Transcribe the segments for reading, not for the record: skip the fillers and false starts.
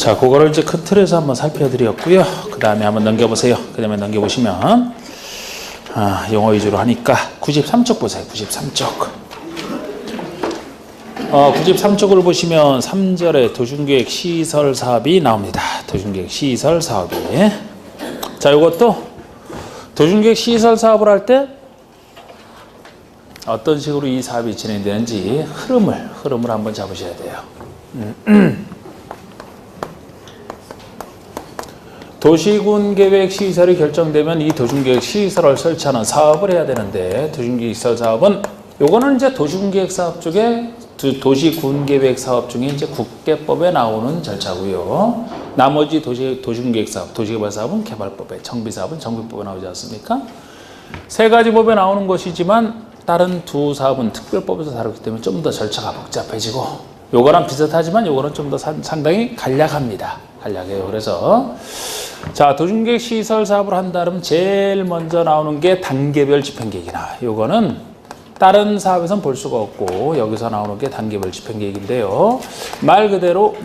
자, 그거를 이제 큰 틀에서 한번 살펴드렸고요. 그 다음에 한번 넘겨보세요. 그 다음에 넘겨보시면, 영어 위주로 하니까 93쪽 보세요. 93쪽. 93쪽을 보시면 3절에 도중계획 시설 사업이 나옵니다. 도중계획 시설 사업이. 자, 이것도 도중계획 시설 사업을 할 때 어떤 식으로 이 사업이 진행되는지 흐름을 한번 잡으셔야 돼요. 도시군 계획 시설이 결정되면 이 도중계획 시설을 설치하는 사업을 해야 되는데, 도중계획 시설 사업은 요거는 이제 도시군 계획 사업 쪽에 도시군 계획 사업 중에 이제 국계법에 나오는 절차고요. 나머지 도시군 계획 사업, 도시개발 사업은 개발법에, 정비 사업은 정비법에 나오지 않습니까? 세 가지 법에 나오는 것이지만 다른 두 사업은 특별법에서 다루기 때문에 좀 더 절차가 복잡해지고, 요거랑 비슷하지만 요거는 좀 더 상당히 간략합니다. 간략해요. 그래서 자, 도중계획 시설 사업을 한다면 제일 먼저 나오는 게 단계별 집행계획이나, 요거는 다른 사업에서는 볼 수가 없고 여기서 나오는 게 단계별 집행계획인데요. 말 그대로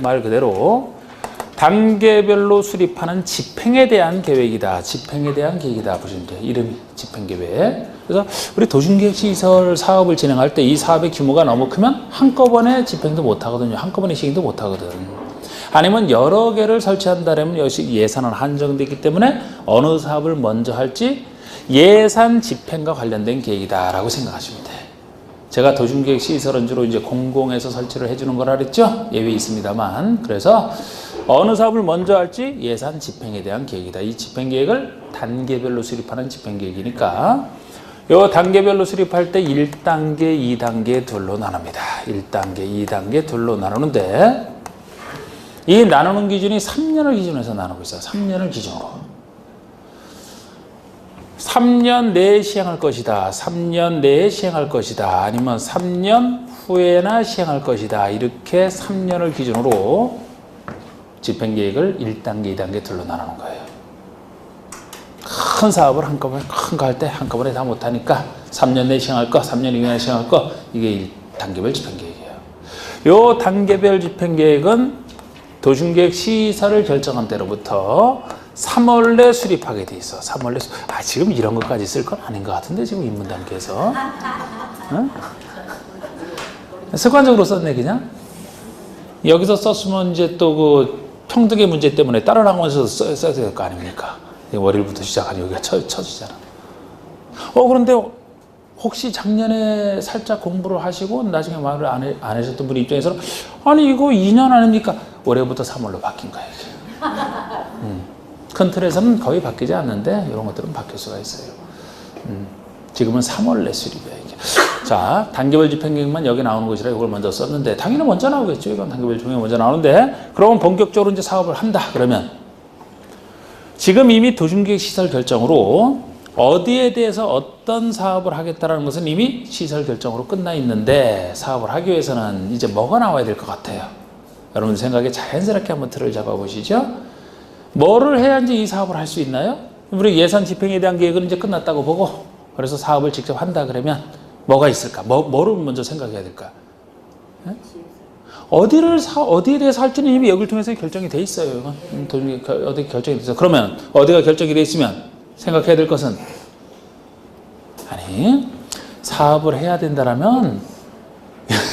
단계별로 수립하는 집행에 대한 계획이다. 집행에 대한 계획이다. 보시면 돼요. 이름이 집행계획. 그래서 우리 도중계획시설 사업을 진행할 때 이 사업의 규모가 너무 크면 한꺼번에 집행도 못하거든요. 한꺼번에 시행도 못하거든. 아니면 여러 개를 설치한다면 역시 예산은 한정되기 때문에 어느 사업을 먼저 할지 예산 집행과 관련된 계획이다라고 생각하시면 돼요. 제가 도중계획 시설은 주로 이제 공공에서 설치를 해주는 거라 그랬죠? 예외 있습니다만. 그래서 어느 사업을 먼저 할지 예산 집행에 대한 계획이다. 이 집행계획을 단계별로 수립하는 집행계획이니까 요 단계별로 수립할 때 1단계, 2단계 둘로 나눕니다. 1단계, 2단계 둘로 나누는데 이 나누는 기준이 3년을 기준으로 해서 나누고 있어요. 3년을 기준으로. 3년 내에 시행할 것이다. 3년 내에 시행할 것이다. 아니면 3년 후에나 시행할 것이다. 이렇게 3년을 기준으로 집행계획을 1단계, 2단계 둘로 나누는 거예요. 큰 사업을 한꺼번에 큰 거 할 때 한꺼번에 다 못하니까 3년 내에 시행할 거, 3년 이후에 시행할 거, 이게 단계별 집행계획이에요. 요 단계별 집행계획은 도중계획 시설을 결정한 때로부터 3월 내 수립하게 돼 있어. 3월 내 지금 이런 것까지 쓸 건 아닌 것 같은데 지금 입문 단계에서. 응? 습관적으로 썼네 그냥. 여기서 썼으면 이제 또 그 평등의 문제 때문에 다른 학원에서 써야 될 거 아닙니까? 월요일부터 시작하니 여기가 쳐지잖아. 그런데 혹시 작년에 살짝 공부를 하시고 나중에 말을 안 하셨던 분 입장에서는 아니 이거 2년 아닙니까? 올해부터 3월로 바뀐 거예요. 큰 틀에서는 거의 바뀌지 않는데 이런 것들은 바뀔 수가 있어요. 지금은 3월 내 수립이에요. 이게. 자, 단계별 집행계획만 여기 나오는 것이라 이걸 먼저 썼는데 당연히 먼저 나오겠죠. 이건 단계별 집행계획 먼저 나오는데 그러면 본격적으로 이제 사업을 한다. 그러면 지금 이미 도중계획 시설 결정으로 어디에 대해서 어떤 사업을 하겠다는 것은 이미 시설 결정으로 끝나 있는데 사업을 하기 위해서는 이제 뭐가 나와야 될 것 같아요. 여러분 생각에 자연스럽게 한번 틀을 잡아보시죠. 뭐를 해야지 이 사업을 할 수 있나요? 우리 예산 집행에 대한 계획은 이제 끝났다고 보고 그래서 사업을 직접 한다 그러면 뭐가 있을까? 뭐를 먼저 생각해야 될까? 네? 어디에 대해서 할지는 이미 여기를 통해서 결정이 돼 있어요. 어디 결정이 돼 있어. 그러면 어디가 결정이 돼 있으면 생각해야 될 것은 아니 사업을 해야 된다라면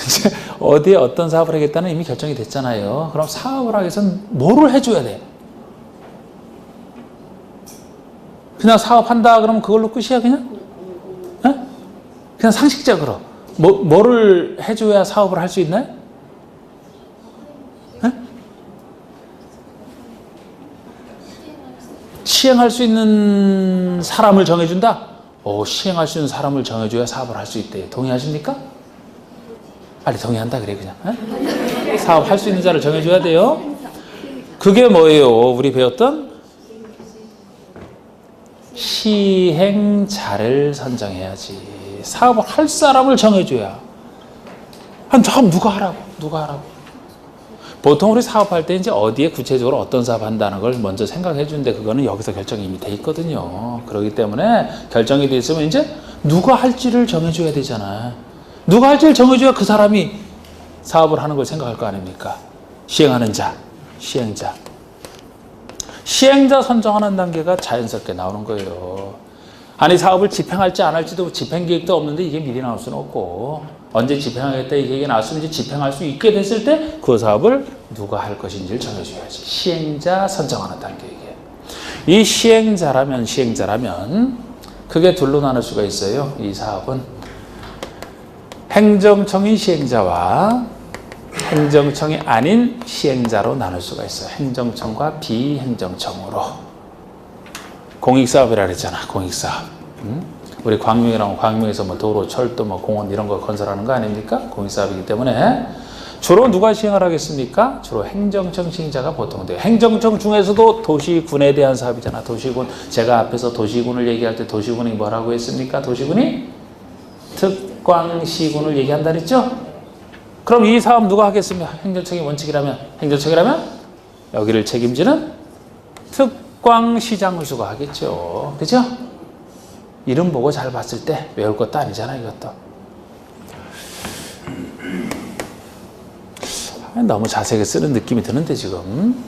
이제 어디에 어떤 사업을 하겠다는 이미 결정이 됐잖아요. 그럼 사업을 하기 위해서는 뭐를 해줘야 돼? 그냥 사업한다 그러면 그걸로 끝이야 그냥? 네? 그냥 상식적으로 뭐를 해줘야 사업을 할 수 있나요? 네? 시행할 수 있는 사람을 정해준다? 시행할 수 있는 사람을 정해줘야 사업을 할 수 있대. 동의하십니까? 빨리 동의한다 그래 그냥. 네? 사업할 수 있는 자를 정해줘야 돼요. 그게 뭐예요? 우리 배웠던 시행자를 선정해야지. 사업을 할 사람을 정해줘야. 다음 누가 하라고? 보통 우리 사업할 때 이제 어디에 구체적으로 어떤 사업 한다는 걸 먼저 생각해 주는데 그거는 여기서 결정이 이미 돼 있거든요. 그렇기 때문에 결정이 돼 있으면 이제 누가 할지를 정해줘야 되잖아. 누가 할지를 정해줘야 그 사람이 사업을 하는 걸 생각할 거 아닙니까? 시행하는 자. 시행자. 시행자 선정하는 단계가 자연스럽게 나오는 거예요. 아니 사업을 집행할지 안 할지도 집행계획도 없는데 이게 미리 나올 수는 없고 언제 집행하겠다 이 계획이 나왔으면 이제 집행할 수 있게 됐을 때 그 사업을 누가 할 것인지를 정해줘야지. 시행자 선정하는 단계이게. 이 시행자라면 크게 둘로 나눌 수가 있어요. 이 사업은 행정청이 시행자와 행정청이 아닌 시행자로 나눌 수가 있어요. 행정청과 비행정청으로. 공익사업이라 그랬잖아. 공익사업. 우리 광명이랑 광명에서 뭐 도로, 철도, 뭐 공원 이런 거 건설하는 거 아닙니까? 공익사업이기 때문에 주로 누가 시행을 하겠습니까? 주로 행정청 시행자가 보통 돼요. 행정청 중에서도 도시군에 대한 사업이잖아. 도시군. 제가 앞에서 도시군을 얘기할 때 도시군이 뭐라고 했습니까? 도시군이 특광시군을 얘기한다 그랬죠? 그럼 이 사업 누가 하겠습니까? 행정청의 원칙이라면, 행정청이라면 여기를 책임지는 특광시장수가 하겠죠. 그죠? 이름 보고 잘 봤을 때 외울 것도 아니잖아, 이것도. 너무 자세하게 쓰는 느낌이 드는데, 지금.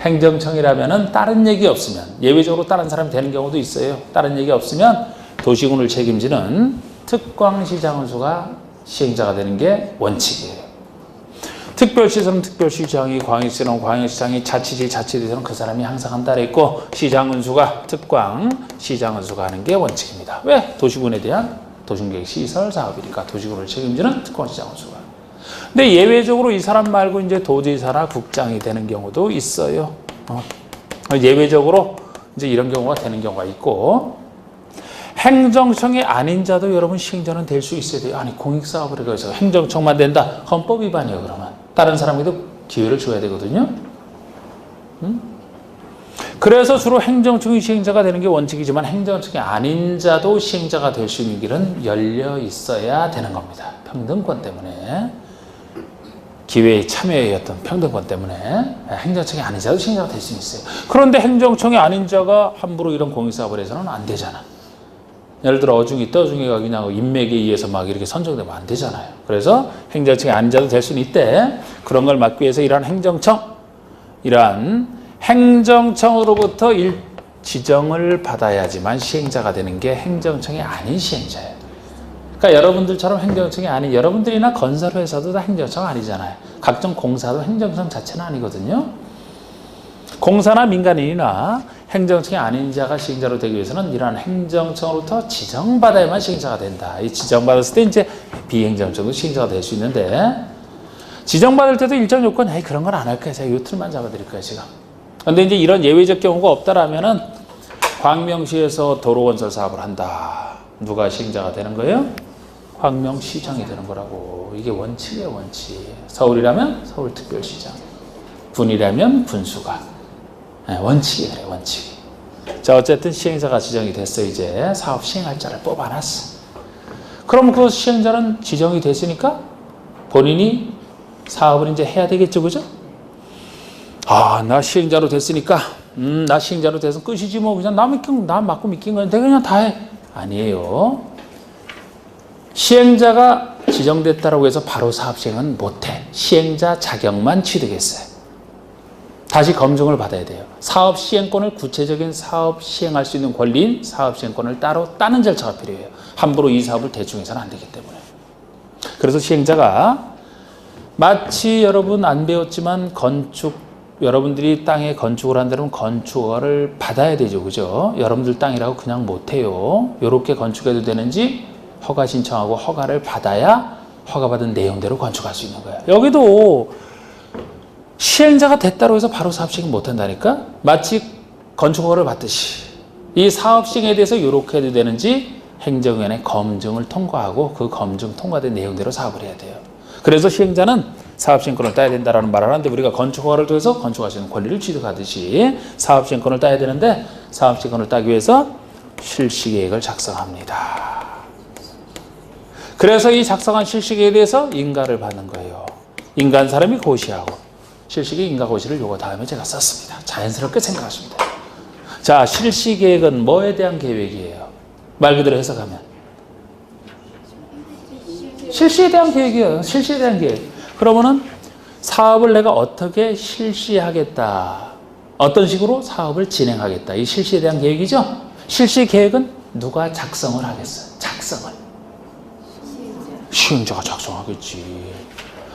행정청이라면은 다른 얘기 없으면, 예외적으로 다른 사람이 되는 경우도 있어요. 다른 얘기 없으면 도시군을 책임지는 특광시장수가 시행자가 되는 게 원칙이에요. 특별시에서는 특별시장이, 광역시는 광역시장이, 자치지에서는 그 사람이 항상 한다 그랬고, 시장은수가 특광시장은수가 하는 게 원칙입니다. 왜? 도시군에 대한 도심계획 시설 사업이니까 도시군을 책임지는 특광시장은수가. 근데 예외적으로 이 사람 말고 이제 도지사나 국장이 되는 경우도 있어요. 예외적으로 이제 이런 경우가 되는 경우가 있고, 행정청이 아닌 자도 여러분 시행자는 될 수 있어야 돼요. 아니 공익사업을 해서 행정청만 된다. 헌법 위반이에요. 그러면 다른 사람에게도 기회를 줘야 되거든요. 그래서 주로 행정청이 시행자가 되는 게 원칙이지만 행정청이 아닌 자도 시행자가 될 수 있는 길은 열려 있어야 되는 겁니다. 평등권 때문에. 기회의 참여의 어떤 평등권 때문에 행정청이 아닌 자도 시행자가 될 수 있어요. 그런데 행정청이 아닌 자가 함부로 이런 공익사업을 해서는 안 되잖아. 예를 들어 어중이 떠중이가 그냥 인맥에 의해서 막 이렇게 선정되면 안 되잖아요. 그래서 행정청이 아닌 자도 될 수는 있대. 그런 걸 막기 위해서 이러한 행정청으로부터 지정을 받아야지만 시행자가 되는 게 행정청이 아닌 시행자예요. 그러니까 여러분들처럼 행정청이 아닌, 여러분들이나 건설회사도 다 행정청 아니잖아요. 각종 공사도 행정청 자체는 아니거든요. 공사나 민간인이나 행정청이 아닌 자가 시행자로 되기 위해서는 이러한 행정청으로부터 지정받아야만 시행자가 된다. 이 지정받았을 때 이제 비행정청도 시행자가 될 수 있는데, 지정받을 때도 일정 요건, 그런 건 안 할 거야. 제가 요 틀만 잡아드릴 거야, 지금. 근데 이제 이런 예외적 경우가 없다라면은 광명시에서 도로건설 사업을 한다. 누가 시행자가 되는 거예요? 광명시장이 되는 거라고. 이게 원칙이에요, 원칙. 서울이라면 서울특별시장, 군이라면 군수가. 원칙이 그래, 원칙. 자, 어쨌든 시행자가 지정이 됐어. 이제 사업 시행할 자를 뽑아놨어. 그럼 그 시행자는 지정이 됐으니까 본인이 사업을 이제 해야 되겠죠, 그죠? 나 시행자로 됐으니까, 나 시행자로 돼서 끝이지 뭐. 그냥 나 맞고 믿긴 건데 그냥 다 해. 아니에요. 시행자가 지정됐다고 해서 바로 사업 시행은 못해. 시행자 자격만 취득했어요. 다시 검증을 받아야 돼요. 사업 시행권을, 구체적인 사업 시행할 수 있는 권리인 사업 시행권을 따로 따는 절차가 필요해요. 함부로 이 사업을 대충 해서는 안 되기 때문에. 그래서 시행자가 마치 여러분 안 배웠지만 여러분들이 땅에 건축을 한다면 건축허가를 받아야 되죠. 그죠? 여러분들 땅이라고 그냥 못해요. 이렇게 건축해도 되는지 허가 신청하고 허가를 받아야 허가받은 내용대로 건축할 수 있는 거예요. 여기도 시행자가 됐다고 해서 바로 사업 시행 못 한다니까? 마치 건축허가를 받듯이 이 사업 시행에 대해서 이렇게 해도 되는지 행정위원회 검증을 통과하고 그 검증 통과된 내용대로 사업을 해야 돼요. 그래서 시행자는 사업시행권을 따야 된다라는 말을 하는데, 우리가 건축허가를 통해서 건축하시는 권리를 취득하듯이 사업시행권을 따야 되는데, 사업시행권을 따기 위해서 실시계획을 작성합니다. 그래서 이 작성한 실시계획에 대해서 인가를 받는 거예요. 인가한 사람이 고시하고, 실시계획 인가 고시를 요거 다음에 제가 썼습니다. 자연스럽게 생각하시면 돼요. 자, 실시계획은 뭐에 대한 계획이에요? 말 그대로 해석하면 실시에 대한 계획이에요. 실시에 대한 계획. 그러면은 사업을 내가 어떻게 실시하겠다. 어떤 식으로 사업을 진행하겠다. 이 실시에 대한 계획이죠. 실시 계획은 누가 작성을 하겠어요? 작성을. 시행자가 작성하겠지.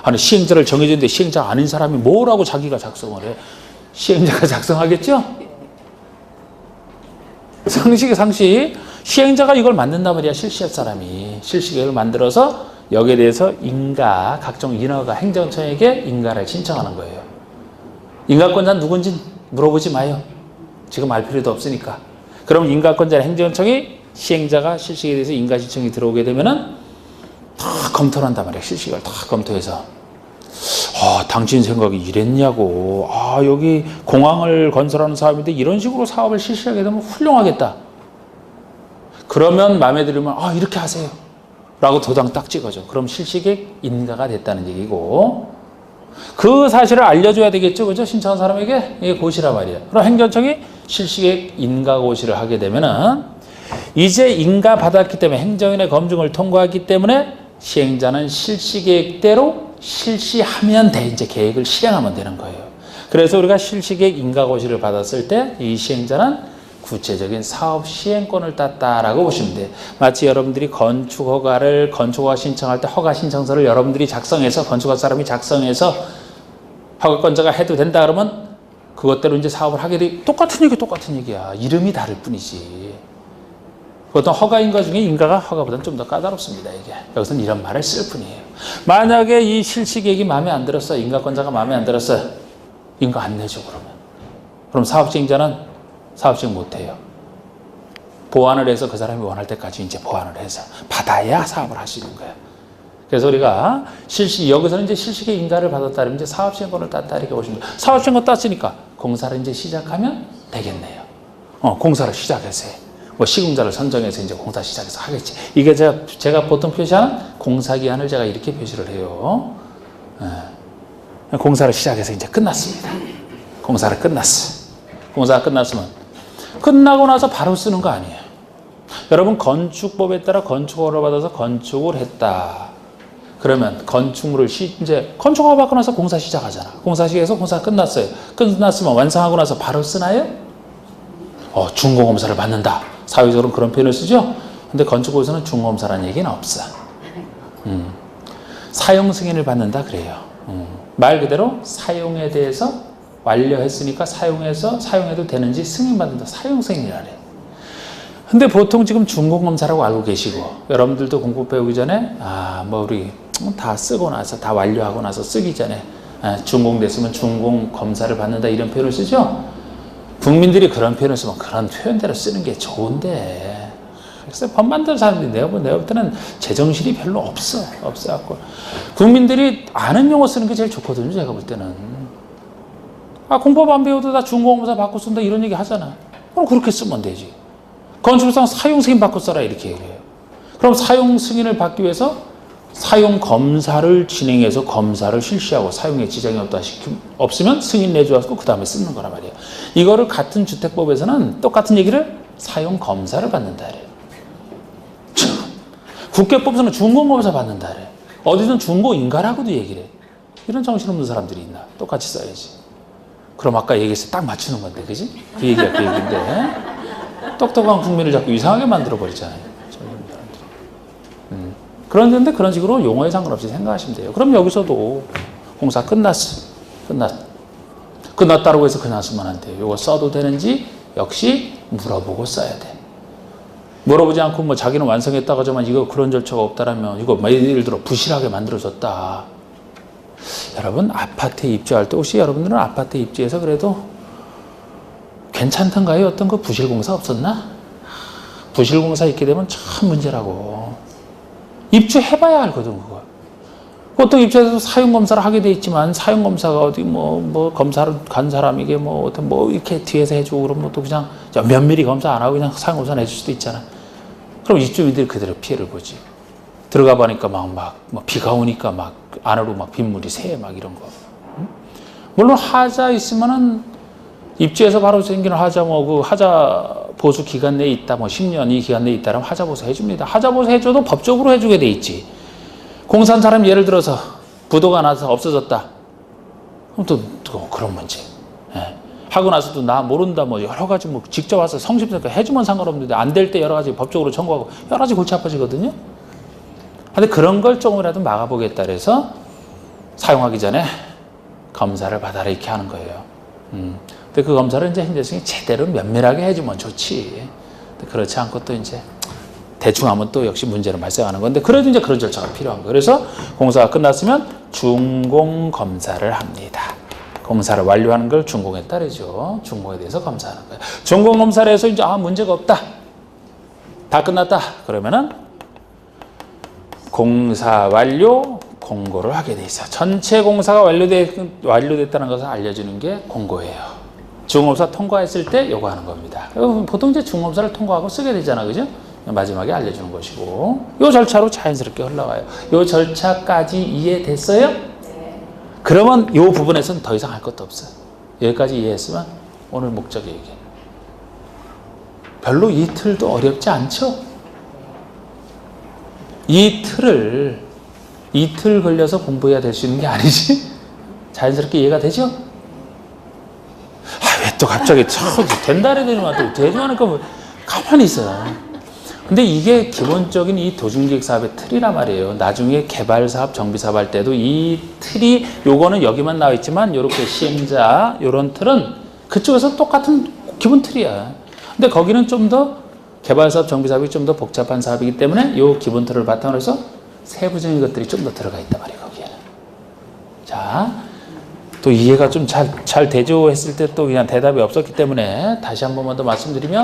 아니 시행자를 정해줬는데 시행자 아닌 사람이 뭐라고 자기가 작성을 해? 시행자가 작성하겠죠? 상식. 시행자가 이걸 만든단 말이야. 실시할 사람이. 실시 계획을 만들어서 여기에 대해서 각종 인허가 행정청에게 인가를 신청하는 거예요. 인가권자는 누군지 물어보지 마요. 지금 알 필요도 없으니까. 그럼 인가권자는 행정청이 시행자가 실시에 대해서 인가 신청이 들어오게 되면은 다 검토를 한단 말이에요. 실시를 다 검토해서. 당신 생각이 이랬냐고. 여기 공항을 건설하는 사업인데 이런 식으로 사업을 실시하게 되면 훌륭하겠다. 그러면 마음에 들으면 이렇게 하세요. 라고 도장 딱 찍어줘. 그럼 실시계획 인가가 됐다는 얘기고 그 사실을 알려줘야 되겠죠. 그죠? 신청한 사람에게 이게 고시란 말이에요. 그럼 행정청이 실시계획 인가 고시를 하게 되면은 이제 인가 받았기 때문에 행정인의 검증을 통과했기 때문에 시행자는 실시계획대로 실시하면 돼. 이제 계획을 실행하면 되는 거예요. 그래서 우리가 실시계획 인가 고시를 받았을 때 이 시행자는 구체적인 사업 시행권을 땄다라고 보시면 돼요. 마치 여러분들이 건축허가 신청할 때 허가 신청서를 여러분들이 작성해서 건축가 사람이 작성해서 허가권자가 해도 된다 그러면 그것대로 이제 사업을 하게 돼. 똑같은 얘기야. 이름이 다를 뿐이지. 어떤 허가인가 중에 인가가 허가보다는 좀 더 까다롭습니다. 이게 여기서는 이런 말을 쓸 뿐이에요. 만약에 이 실시계획이 마음에 안 들었어, 인가권자가 마음에 안 들었어요. 인가 안 내죠 그럼 사업 시행자는 사업 시행 못해요. 보완을 해서 그 사람이 원할 때까지 이제 보완을 해서 받아야 사업을 할 수 있는 거예요. 그래서 우리가 여기서는 이제 실시계 인가를 받았다. 이제 사업 시행권을 땄다. 이렇게 보시면 돼요. 사업 시행권 땄으니까 공사를 이제 시작하면 되겠네요. 공사를 시작해서 시공자를 선정해서 이제 공사 시작해서 하겠지. 이게 제가 보통 표시하는 공사기한을 제가 이렇게 표시를 해요. 공사를 시작해서 이제 끝났습니다. 공사가 끝났으면 끝나고 나서 바로 쓰는 거 아니에요. 여러분 건축법에 따라 건축허가를 받아서 건축을 했다. 그러면 건축물을 이제 건축허가 받고 나서 공사 시작하잖아. 공사 시작해서 공사가 끝났어요. 끝났으면 완성하고 나서 바로 쓰나요? 준공검사를 받는다. 사회적으로는 그런 표현을 쓰죠. 근데 건축법에서는 준공검사라는 얘기는 없어. 사용 승인을 받는다 그래요. 말 그대로 사용에 대해서 완료했으니까 사용해도 되는지 승인받는다. 사용 승인이라 그래. 근데 보통 지금 준공검사라고 알고 계시고 여러분들도 공법 배우기 전에 우리 다 쓰고 나서 다 완료하고 나서 쓰기 전에 준공됐으면 준공검사를 받는다 이런 표현을 쓰죠. 국민들이 그런 표현을 쓰면 그런 표현대로 쓰는 게 좋은데 그래서 법 만드는 사람들이 내가 볼 때는 제정신이 별로 없어갖고 국민들이 아는 용어 쓰는 게 제일 좋거든요. 제가 볼 때는 공법 안 배워도 다 준공검사 받고 쓴다 이런 얘기 하잖아. 그럼 그렇게 쓰면 되지. 건축상 사용 승인 받고 써라 이렇게 얘기해요. 그럼 사용 승인을 받기 위해서 사용 검사를 진행해서 검사를 실시하고 사용에 지장이 없으면 승인 내줘서 그 다음에 쓰는 거란 말이에요. 이거를 같은 주택법에서는 똑같은 얘기를 사용 검사를 받는다 그래요. 국회법에서는 준공검사 받는다 그래요. 어디든 준공인가라고도 얘기를 해. 이런 정신없는 사람들이 있나? 똑같이 써야지. 그럼 아까 얘기해서 딱 맞추는 건데, 그지? 그 얘기인데. 똑똑한 국민을 자꾸 이상하게 만들어버리잖아요. 그런데 그런 식으로 용어에 상관없이 생각하시면 돼요. 그럼 여기서도 공사 끝났다고 해서 그냥 쓰면 안 돼요. 이거 써도 되는지 역시 물어보고 써야 돼. 물어보지 않고 자기는 완성했다고 하지만 이거 그런 절차가 없다라면 이거 예를 들어 부실하게 만들어졌다. 여러분 아파트에 입주할 때 혹시 여러분들은 아파트에 입주해서 그래도 괜찮던가요? 어떤 거 부실공사 없었나? 부실공사 있게 되면 참 문제라고. 입주해봐야 알거든 그거. 보통 입주해서 사용검사를 하게 돼 있지만 사용검사가 어디 검사를 간 사람 이게 이렇게 뒤에서 해주고 그러면 또 그냥 면밀히 검사 안 하고 그냥 사용검사 내줄 수도 있잖아. 그럼 입주민들이 그대로 피해를 보지. 들어가 보니까 비가 오니까 안으로 빗물이 새 이런 거. 물론 하자 있으면은 입주해서 바로 생기는 하자 그 하자 보수 기간 내에 있다 10년 이 기간 내에 있다라면 하자 보수 해줍니다. 하자 보수 해줘도 법적으로 해주게 돼 있지. 공사한 사람 예를 들어서 부도가 나서 없어졌다. 그럼 또 그런 문제. 예. 하고 나서도 나 모른다 뭐 여러 가지 뭐 직접 와서 성심성가 해주면 상관없는데 안 될 때 여러 가지 법적으로 청구하고 여러 가지 골치 아파지거든요. 근데 그런 걸 조금이라도 막아보겠다 그래서 사용하기 전에 검사를 받아라 이렇게 하는 거예요. 근데 그 검사를 이제 행정청이 제대로 면밀하게 해주면 좋지. 근데 그렇지 않고 또 이제 대충 하면 또 역시 문제는 발생하는 건데 그래도 이제 그런 절차가 필요한 거예요. 그래서 공사가 끝났으면 준공 검사를 합니다. 공사를 완료하는 걸 준공에 따르죠. 준공에 대해서 검사하는 거예요. 준공 검사를 해서 이제 문제가 없다. 다 끝났다. 그러면은 공사 완료 공고를 하게 돼 있어요. 전체 공사가 완료됐다는 것을 알려주는 게 공고예요. 준공검사 통과했을 때 요거 하는 겁니다. 보통 이제 준공검사를 통과하고 쓰게 되잖아, 그죠? 마지막에 알려주는 것이고, 요 절차로 자연스럽게 흘러가요. 요 절차까지 이해됐어요? 그러면 이 부분에서는 더 이상 할 것도 없어요. 여기까지 이해했으면 오늘 목적 얘기. 별로 이 틀도 어렵지 않죠? 이 틀 걸려서 공부해야 될 수 있는 게 아니지? 자연스럽게 이해가 되죠? 왜 또 갑자기 된다래 되지만 또 되지만 뭐 가만히 있어요. 근데 이게 기본적인 이 도중기획 사업의 틀이란 말이에요. 나중에 개발 사업, 정비 사업 할 때도 이 틀이 요거는 여기만 나와 있지만 요렇게 시행자 요런 틀은 그쪽에서 똑같은 기본 틀이야. 근데 거기는 좀 더 개발 사업, 정비 사업이 좀 더 복잡한 사업이기 때문에 요 기본 틀을 바탕으로 해서 세부적인 것들이 좀 더 들어가 있단 말이에요, 거기에는. 자, 또 이해가 좀 잘 되죠 했을 때 또 그냥 대답이 없었기 때문에 다시 한 번만 더 말씀드리면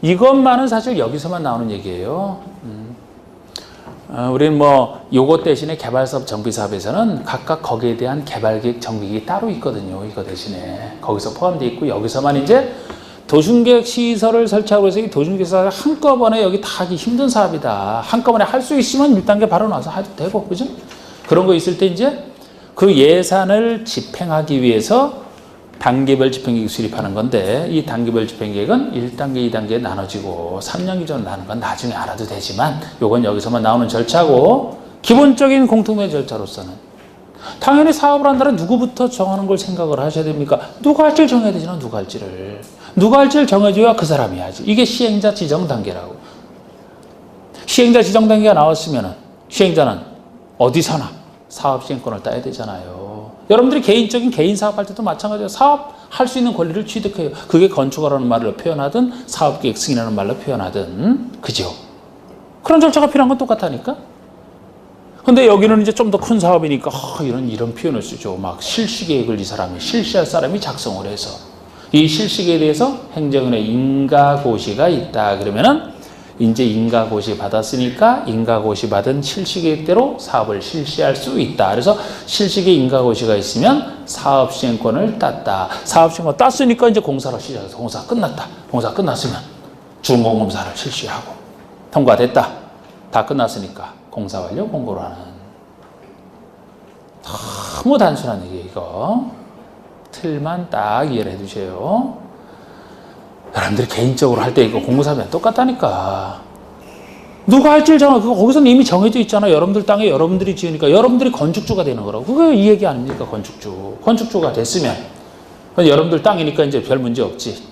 이것만은 사실 여기서만 나오는 얘기예요. 우리는 뭐 요거 대신에 개발사업, 정비사업에서는 각각 거기에 대한 개발계획, 정비계획이 따로 있거든요. 이거 대신에 거기서 포함되어 있고 여기서만 이제 도중계획 시설을 설치하고 해서 이 도중계획 시설을 한꺼번에 여기 다 하기 힘든 사업이다. 한꺼번에 할 수 있으면 1단계 바로 나와서 해도 되고, 그죠? 그런 거 있을 때 이제 그 예산을 집행하기 위해서 단계별 집행계획 수립하는 건데 이 단계별 집행계획은 1단계, 2단계에 나눠지고 3년 기준 나눈 건 나중에 알아도 되지만 요건 여기서만 나오는 절차고 기본적인 공통된 절차로서는 당연히 사업을 한다면 누구부터 정하는 걸 생각을 하셔야 됩니까? 누가 할지를 정해야 되잖아. 누가 할지를 정해줘야 그 사람이 하지. 이게 시행자 지정 단계라고. 시행자 지정 단계가 나왔으면 시행자는 어디서나 사업 시행권을 따야 되잖아요. 여러분들이 개인적인 개인 사업할 때도 마찬가지예요. 사업할 수 있는 권리를 취득해요. 그게 건축하라는 말로 표현하든 사업계획 승인하는 말로 표현하든 그죠? 그런 절차가 필요한 건 똑같다니까? 근데 여기는 이제 좀 더 큰 사업이니까 이런 표현을 쓰죠. 막 실시계획을 이 사람이 실시할 사람이 작성을 해서 이 실시계획에 대해서 행정원에 인가고시가 있다. 그러면은 이제 인가고시 받았으니까 인가고시 받은 실시계획대로 사업을 실시할 수 있다. 그래서 실시계획 인가고시가 있으면 사업시행권을 땄다. 사업시행권 땄으니까 이제 공사를 시작해서 공사 끝났다. 공사 끝났으면 준공검사를 실시하고 통과됐다. 다 끝났으니까 공사 완료 공고를 하는. 너무 단순한 얘기예요, 이거. 틀만 딱 이해를 해두세요. 여러분들이 개인적으로 할 때 이거 공부사면 똑같다니까. 누가 할지를 그거 거기서는 이미 정해져 있잖아. 여러분들 땅에 여러분들이 지으니까 여러분들이 건축주가 되는 거라고. 그게 이 얘기 아닙니까? 건축주가 됐으면 여러분들 땅이니까 이제 별 문제 없지.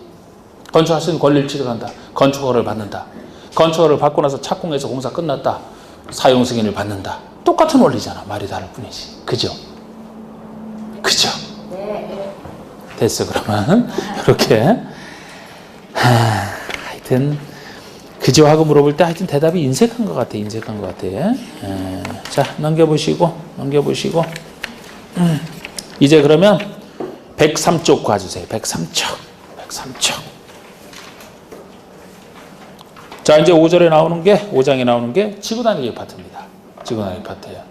건축할 수 있는 권리를 취득한다. 건축허가를 받는다. 건축허가를 받고 나서 착공해서 공사 끝났다. 사용 승인을 받는다. 똑같은 원리잖아. 말이 다를 뿐이지. 그죠? 네. 됐어, 그러면. 이렇게. 하여튼 그죠 하고 물어볼 때 하여튼 대답이 인색한 것 같아. 자, 넘겨보시고 이제 그러면 103쪽 봐주세요. 103쪽. 자, 이제 5장에 나오는 게 지구단위 파트입니다. 지구단위 파트예요.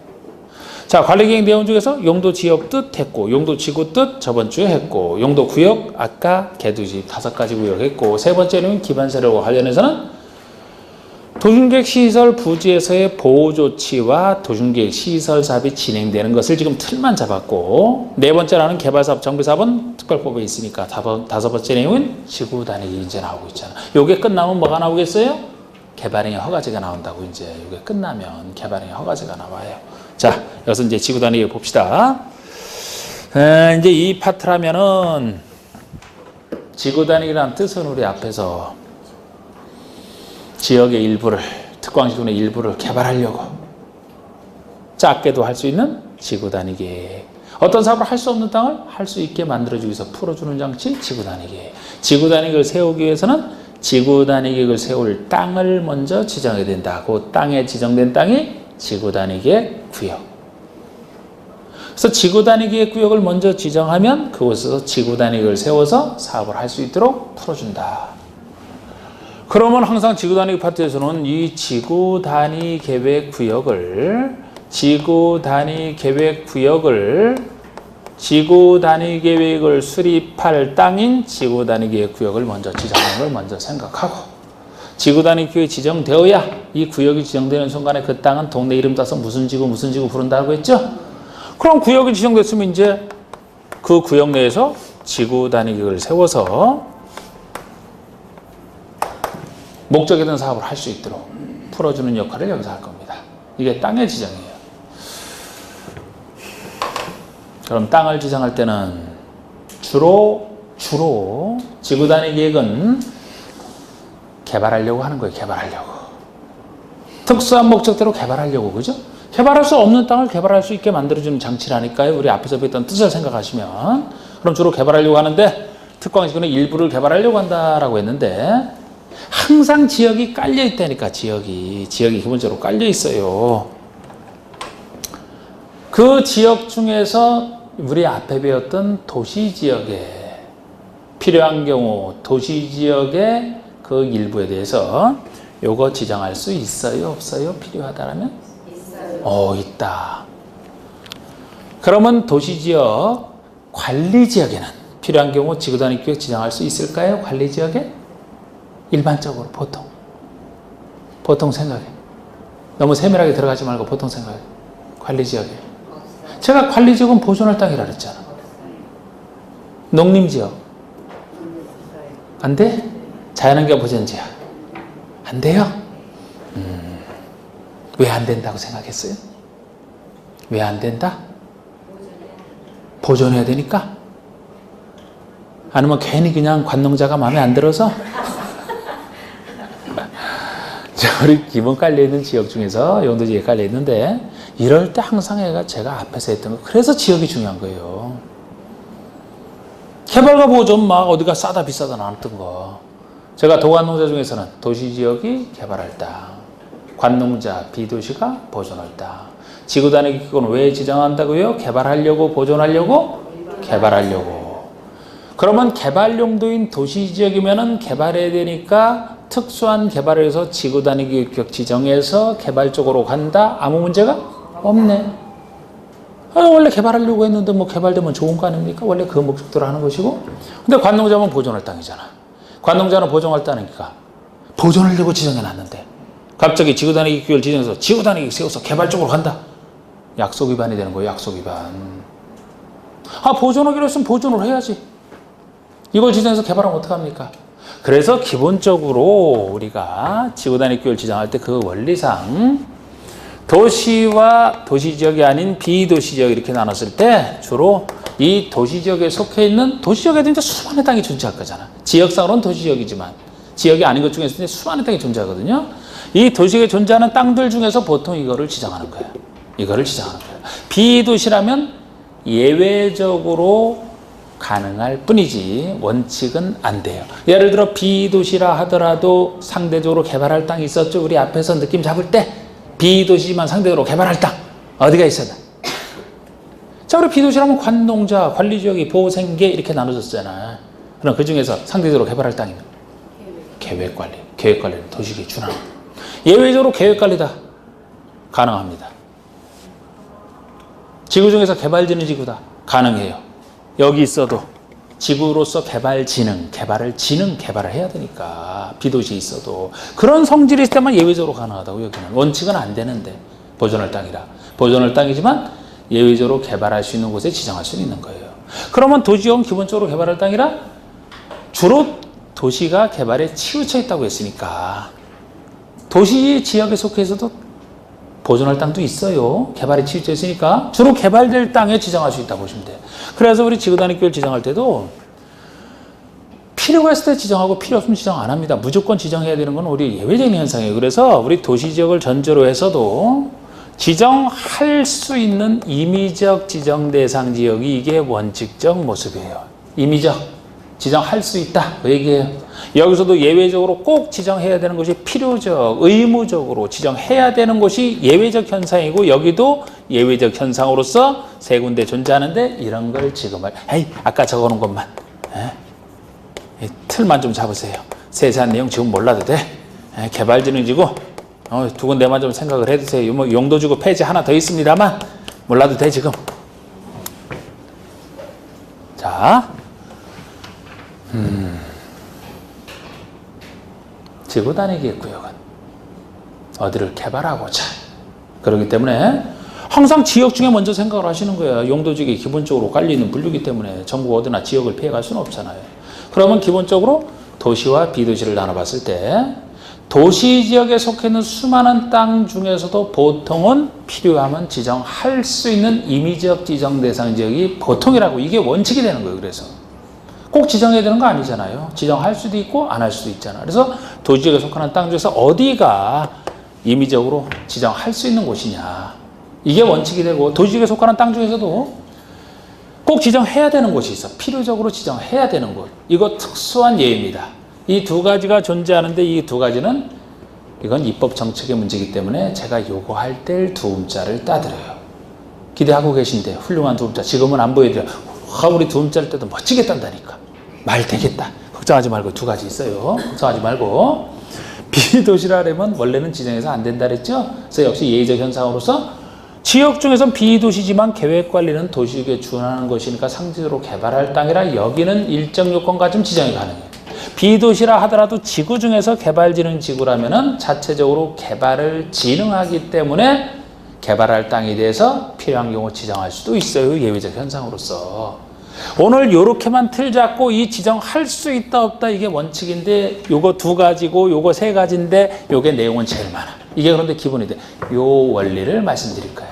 자, 관리계획 내용 중에서 용도 지역 뜻 했고, 용도 지구 뜻 저번 주에 했고, 용도 구역 아까 개두집 5가지 구역 했고, 세 번째는 기반세력과 관련해서는 도중계획 시설 부지에서의 보호조치와 도중계획 시설 사업이 진행되는 것을 지금 틀만 잡았고, 네 번째라는 개발사업, 정비사업은 특별법에 있으니까 5번째 내용은 지구단위 이제 나오고 있잖아. 요게 끝나면 뭐가 나오겠어요? 개발행위 허가제가 나온다고. 이제 요게 끝나면 개발행위 허가제가 나와요. 자, 여기서 이제 지구단위 봅시다. 이제 이 파트라면은 지구 단위라는 뜻은 우리 앞에서 지역의 일부를, 특광지구의 일부를 개발하려고 작게도 할 수 있는 지구 단위 계획. 어떤 사업을 할 수 없는 땅을 할 수 있게 만들어주기 위해서 풀어주는 장치, 지구 단위 계획. 지구 단위 계획을 세우기 위해서는 지구 단위 계획을 세울 땅을 먼저 지정해야 된다. 그 땅에 지정된 땅이 지구 단위 계획 구역. 그래서 지구 단위 계획 구역을 먼저 지정하면 그곳에서 지구 단위 계획을 세워서 사업을 할 수 있도록 풀어준다. 그러면 항상 지구 단위 파트에서는 이 지구 단위 계획 구역을 지구 단위 계획을 수립할 땅인 지구 단위 계획 구역을 먼저 지정하는 걸 먼저 생각하고, 지구 단위 구역이 지정되어야 이 구역이 지정되는 순간에 그 땅은 동네 이름 따서 무슨 지구 부른다고 했죠? 그럼 구역이 지정됐으면 이제 그 구역 내에서 지구 단위 계획을 세워서 목적에 대한 사업을 할 수 있도록 풀어주는 역할을 여기서 할 겁니다. 이게 땅의 지정이에요. 그럼 땅을 지정할 때는 주로 지구 단위 계획은 개발하려고 하는 거예요. 개발하려고. 특수한 목적대로 개발하려고, 그죠? 개발할 수 없는 땅을 개발할 수 있게 만들어주는 장치라니까요. 우리 앞에서 배웠던 뜻을 생각하시면. 그럼 주로 개발하려고 하는데 특광지구는 일부를 개발하려고 한다라고 했는데 항상 지역이 깔려 있다니까. 지역이 기본적으로 깔려 있어요. 그 지역 중에서 우리 앞에 배웠던 도시지역에 필요한 경우 도시지역의 그 일부에 대해서 요거 지정할 수 있어요? 없어요? 필요하다라면? 있어요. 있다. 그러면 도시지역 관리지역에는 필요한 경우 지구단위 구역 지정할 수 있을까요? 관리지역에? 일반적으로 보통 생각해. 너무 세밀하게 들어가지 말고 보통 생각해. 관리지역에. 제가 관리지역은 보존할 땅이라 그랬잖아. 농림지역. 안 돼? 자연환경 보전지역. 안 돼요? 왜 안 된다고 생각했어요? 왜 안 된다? 보존해야 되니까? 아니면 괜히 그냥 관농자가 마음에 안 들어서? 우리 기본 깔려있는 지역 중에서 용도지역에 깔려있는데 이럴 때 항상 제가 앞에서 했던 거, 그래서 지역이 중요한 거예요. 개발과 보존 막 어디가 싸다 비싸다 나눴던 거. 제가 도관농자 중에서는 도시지역이 개발할 땅, 관농자 비도시가 보존할 땅. 지구단위 기구는 왜 지정한다고요? 개발하려고, 보존하려고? 개발하려고. 그러면 개발 용도인 도시지역이면은 개발해야 되니까 특수한 개발을 해서 지구단위 구역 지정해서 개발 쪽으로 간다? 아무 문제가 없네. 원래 개발하려고 했는데 뭐 개발되면 좋은 거 아닙니까? 원래 그 목적대로 하는 것이고. 근데 관농자면 보존할 땅이잖아. 관농자는 보존할 땅이니까 보존하려고 지정해놨는데 갑자기 지구단위 구역을 지정해서 지구단위 세워서 개발 쪽으로 간다? 약속 위반이 되는 거예요. 약속 위반. 보존하기로 했으면 보존을 해야지. 이걸 지정해서 개발하면 어떡합니까? 그래서 기본적으로 우리가 지구단위 구역을 지정할 때 그 원리상 도시와 도시지역이 아닌 비도시지역 이렇게 나눴을 때 주로 이 도시지역에 속해 있는, 도시지역에도 이제 수많은 땅이 존재할 거잖아. 지역상으로는 도시지역이지만 지역이 아닌 것 중에서 수많은 땅이 존재하거든요. 이 도시에 존재하는 땅들 중에서 보통 이거를 지정하는 거야. 비도시라면 예외적으로 가능할 뿐이지 원칙은 안 돼요. 예를 들어 비도시라 하더라도 상대적으로 개발할 땅이 있었죠. 우리 앞에서 느낌 잡을 때 비도시지만 상대적으로 개발할 땅 어디가 있었나? 자, 우리 비도시라면 관농자, 관리지역이 보생계 이렇게 나눠졌잖아. 그럼 그 중에서 상대적으로 개발할 땅이면 계획관리. 계획관리는 도시계획 준하는. 예외적으로 계획관리다. 가능합니다. 지구 중에서 개발지는 지구다. 가능해요. 여기 있어도 지구로서 개발을 해야 되니까 비도시에 있어도 그런 성질이 있을 때만 예외적으로 가능하다고. 여기는 원칙은 안 되는데 보존할 땅이라. 보존할 땅이지만 예외적으로 개발할 수 있는 곳에 지정할 수 있는 거예요. 그러면 도시지역은 기본적으로 개발할 땅이라 주로 도시가 개발에 치우쳐 있다고 했으니까 도시 지역에 속해서도 보존할 땅도 있어요. 개발이 치우쳐 있으니까 주로 개발될 땅에 지정할 수 있다고 보시면 돼요. 그래서 우리 지구단위교회를 지정할 때도 필요가 있을 때 지정하고 필요 없으면 지정 안 합니다. 무조건 지정해야 되는 건 우리 예외적인 현상이에요. 그래서 우리 도시지역을 전제로 해서도 지정할 수 있는 임의적 지정 대상 지역이 이게 원칙적 모습이에요. 임의적 지정할 수 있다 그 얘기예요. 여기서도 예외적으로 꼭 지정해야 되는 것이 필요적 의무적으로 지정해야 되는 것이 예외적 현상이고 여기도 예외적 현상으로서 세 군데 존재하는데 이런 걸 지금을 아까 적어놓은 것만 이 틀만 좀 잡으세요. 세세한 내용 지금 몰라도 돼. 개발진흥지구 두 군데만 좀 생각을 해두세요. 뭐 용도지구 폐지 하나 더 있습니다만 몰라도 돼 지금. 자, 지구 단위기의 구역은 어디를 개발하고자 그렇기 때문에 항상 지역 중에 먼저 생각을 하시는 거예요. 용도지역이 기본적으로 깔리는 분류기 때문에 전국 어디나 지역을 피해갈 수는 없잖아요. 그러면 기본적으로 도시와 비도시를 나눠봤을 때 도시 지역에 속해 있는 수많은 땅 중에서도 보통은 필요하면 지정할 수 있는 임의적 지정 대상 지역이 보통이라고 이게 원칙이 되는 거예요. 그래서 꼭 지정해야 되는 거 아니잖아요. 지정할 수도 있고 안 할 수도 있잖아. 그래서 도시 지역에 속하는 땅 중에서 어디가 임의적으로 지정할 수 있는 곳이냐 이게 원칙이 되고 도시 지역에 속하는 땅 중에서도 꼭 지정해야 되는 곳이 있어. 필요적으로 지정해야 되는 곳. 이거 특수한 예입니다. 이 두 가지가 존재하는데 이 두 가지는 이건 입법 정책의 문제이기 때문에 제가 요구할 때 두음자를 따드려요. 기대하고 계신데 훌륭한 두음자 지금은 안 보여드려. 우리 두음자를 때도 멋지게 딴다니까. 말 되겠다. 걱정하지 말고 두 가지 있어요. 걱정하지 말고 비도시라면 원래는 지정해서 안 된다 그랬죠. 그래서 역시 예의적 현상으로서 지역 중에선 비도시지만 계획관리는 도시에 준하는 것이니까 상대적으로 개발할 땅이라 여기는 일정 요건 가지면 지정이 가능해요. 비도시라 하더라도 지구 중에서 개발진흥지구라면은 자체적으로 개발을 진흥하기 때문에 개발할 땅에 대해서 필요한 경우 지정할 수도 있어요. 예외적 현상으로서. 오늘 요렇게만 틀 잡고 이 지정할 수 있다 없다 이게 원칙인데 요거 두 가지고 요거 세 가지인데 요게 내용은 제일 많아. 이게 그런데 기본이 돼. 요 원리를 말씀드릴 거예요.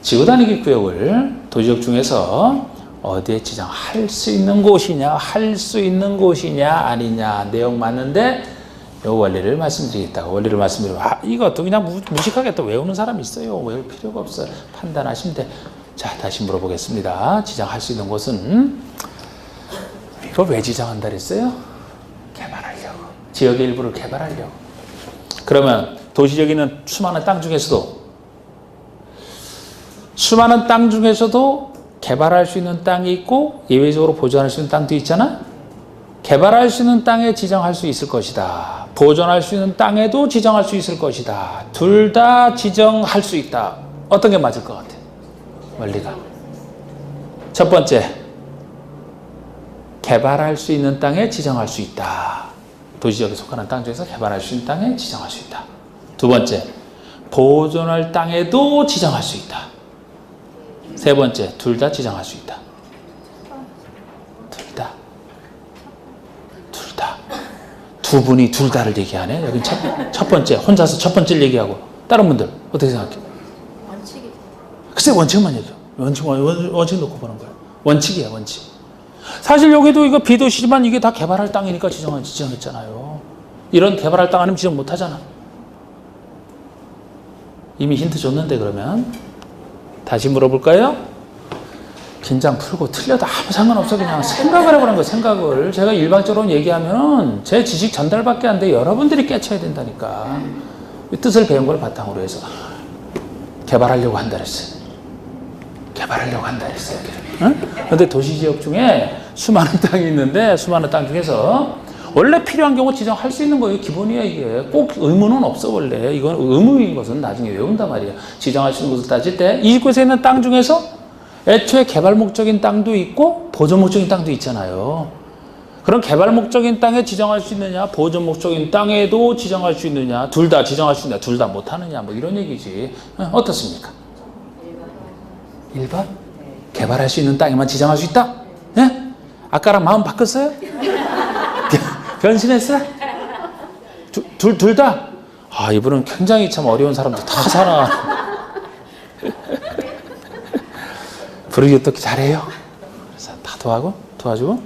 지구단위기 구역을 도시적 중에서 어디에 지정할 수 있는 곳이냐 할 수 있는 곳이냐 아니냐 내용 맞는데 요 원리를 말씀드리겠다고 원리를 말씀드리고 이것도 그냥 무식하게 또 외우는 사람이 있어요. 외울 필요가 없어요. 판단하시면 돼. 자 다시 물어보겠습니다. 지정할 수 있는 곳은 이거 왜 지정한다 그랬어요? 개발하려고. 지역의 일부를 개발하려고. 그러면 도시적에 있는 수많은 땅 중에서도 개발할 수 있는 땅이 있고 예외적으로 보존할 수 있는 땅도 있잖아. 개발할 수 있는 땅에 지정할 수 있을 것이다. 보존할 수 있는 땅에도 지정할 수 있을 것이다. 둘 다 지정할 수 있다. 어떤 게 맞을 것 같아? 원리가. 첫 번째, 개발할 수 있는 땅에 지정할 수 있다. 도시지역에 속하는 땅 중에서 개발할 수 있는 땅에 지정할 수 있다. 두 번째, 보존할 땅에도 지정할 수 있다. 세 번째, 둘 다 지정할 수 있다. 둘 다. 두 분이 둘 다를 얘기하네. 여기 첫 번째, 혼자서 첫 번째를 얘기하고 다른 분들 어떻게 생각해? 원칙이. 글쎄 원칙만 얘기해. 원칙 놓고 보는 거야. 원칙이야, 원칙. 사실 여기도 이거 비도시지만 이게 다 개발할 땅이니까 지정했잖아요. 이런 개발할 땅 아니면 지정 못 하잖아. 이미 힌트 줬는데 그러면 다시 물어볼까요? 긴장 풀고 틀려도 아무 상관없어. 그냥 생각을 해보는 거야. 생각을. 제가 일방적으로 얘기하면 제 지식 전달밖에 안 돼. 여러분들이 깨쳐야 된다니까. 이 뜻을 배운 걸 바탕으로 해서 개발하려고 한다 그랬어요. 개발하려고 한다 그랬어요. 그런데 도시지역 중에 수많은 땅이 있는데 수많은 땅 중에서 원래 필요한 경우 지정할 수 있는 거예요. 기본이야 이게. 꼭 의무는 없어 원래. 이건 의무인 것은 나중에 외운단 말이야. 지정할 수 있는 것을 따질 때 이 지구에서 있는 땅 중에서 애초에 개발 목적인 땅도 있고 보존 목적인 땅도 있잖아요. 그럼 개발 목적인 땅에 지정할 수 있느냐 보존 목적인 땅에도 지정할 수 있느냐 둘 다 지정할 수 있느냐 둘 다 못하느냐 뭐 이런 얘기지. 어떻습니까? 1번? 개발할 수 있는 땅에만 지정할 수 있다? 네? 아까랑 마음 바꿨어요? 변신했어? 둘 다? 아, 이분은 굉장히 참 어려운 사람들 다 살아. 부르기 어떻게 잘해요. 그래서 다 도와주고.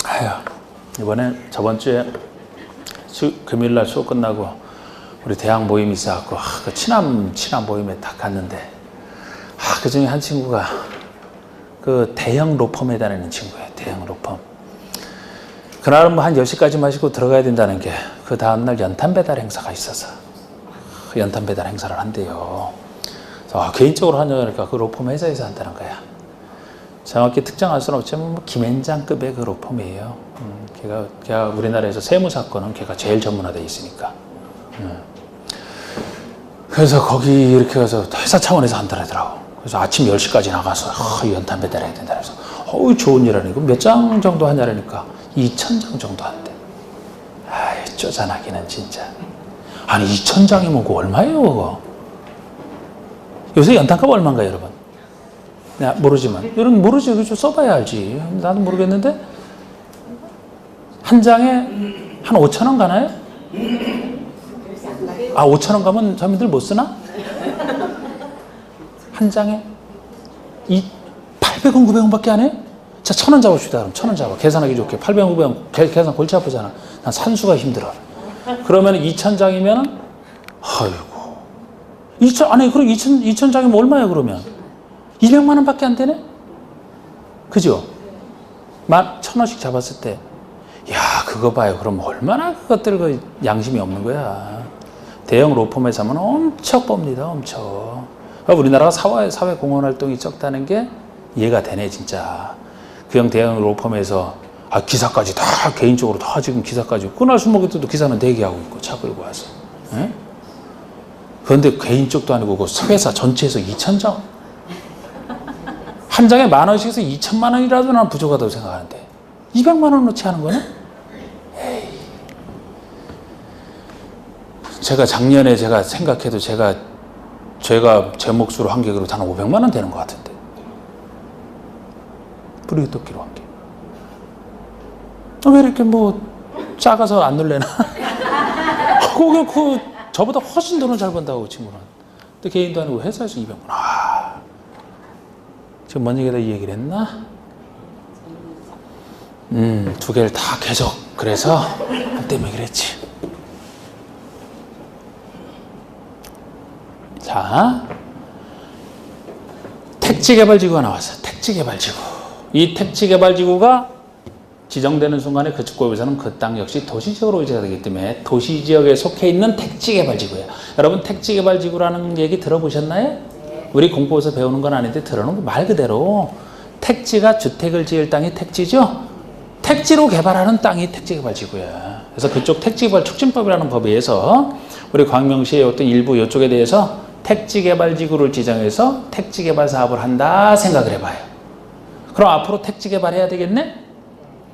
아휴, 이번에 저번 주에 금요일날 수업 끝나고 우리 대학 모임이 있어갖고 그 친한 모임에 딱 갔는데 그 중에 한 친구가 그 대형 로펌에 다니는 친구예요. 대형 로펌. 그날은 뭐 한 10시까지 마시고 들어가야 된다는 게 그 다음날 연탄 배달 행사가 있어서 그 연탄 배달 행사를 한대요. 그래서 개인적으로 하냐니까 그 로펌 회사에서 한다는 거야. 정확히 특정할 수는 없지만 뭐 김앤장급의 그 로펌이에요. 걔가 우리나라에서 세무사건은 걔가 제일 전문화되어 있으니까. 그래서 거기 이렇게 가서 회사 차원에서 한다더라고. 그래서 아침 10시까지 나가서 연탄 배달해야 된다 그래서 좋은 일 하니까 몇 장 정도 하냐니까 2,000장 정도 한대. 아이, 쪼잔하기는 진짜. 아니 2,000장이면 그거 얼마예요 그거? 요새 연탄값 얼마인가요 여러분? 야, 모르지만 여러분 모르지. 그거 써봐야 알지. 나도 모르겠는데 한 장에 한 5,000원 가나요? 5,000원 가면 저민들 못 쓰나? 한 장에 800원, 900원밖에 안 해요? 자, 1,000원 잡읍시다. 그럼 1,000원 잡아. 계산하기 좋게. 800원, 900원. 계산 골치 아프잖아. 난 산수가 힘들어. 그러면 2,000장이면은, 아이고. 그럼 2,000장이면 얼마야, 그러면? 200만 원밖에 안 되네? 그죠? 1,000원씩 잡았을 때, 야, 그거 봐요. 그럼 얼마나 그것들 그 양심이 없는 거야. 대형 로펌에서 하면 엄청 봅니다. 엄청. 우리나라가 사회 공헌 활동이 적다는 게 이해가 되네, 진짜. 그형 대형 로펌에서 기사까지 다 개인적으로 다 지금 기사까지 그날 술 먹을 때도 기사는 대기하고 있고 차 끌고 와서. 에? 그런데 개인적도 아니고 그 회사 전체에서 2,000장 한 장에 10,000원씩 해서 2,000만 원이라도 난 부족하다고 생각하는데 200만 원어치 하는 거네? 에이. 제가 작년에 제가 생각해도 제가 제 몫으로 한 게 그래도 한 500만 원 되는 것 같은데. 뿌리기 뜯기로 한 게. 왜 이렇게 뭐 작아서 안 놀래나? 저보다 훨씬 돈을 잘 번다고 친구는. 근데 개인도 아니고 회사에서 200만 원. 지금 뭔 얘기다 이 얘기를 했나? 두 개를 다 계속 그래서 한때문에 그랬지. 자, 택지개발지구가 나왔어요. 택지개발지구. 이 택지개발지구가 지정되는 순간에 그쪽법에서는 그 땅 역시 도시지역으로 이제가 되기 때문에 도시지역에 속해 있는 택지개발지구예요. 여러분 택지개발지구라는 얘기 들어보셨나요? 우리 공부에서 배우는 건 아닌데 들어놓은 거 말 그대로 택지가 주택을 지을 땅이 택지죠? 택지로 개발하는 땅이 택지개발지구야. 그래서 그쪽 택지개발 촉진법이라는 법에 의해서 우리 광명시의 어떤 일부 이쪽에 대해서 택지개발지구를 지정해서 택지개발 사업을 한다 생각을 해봐요. 그럼 앞으로 택지개발해야 되겠네?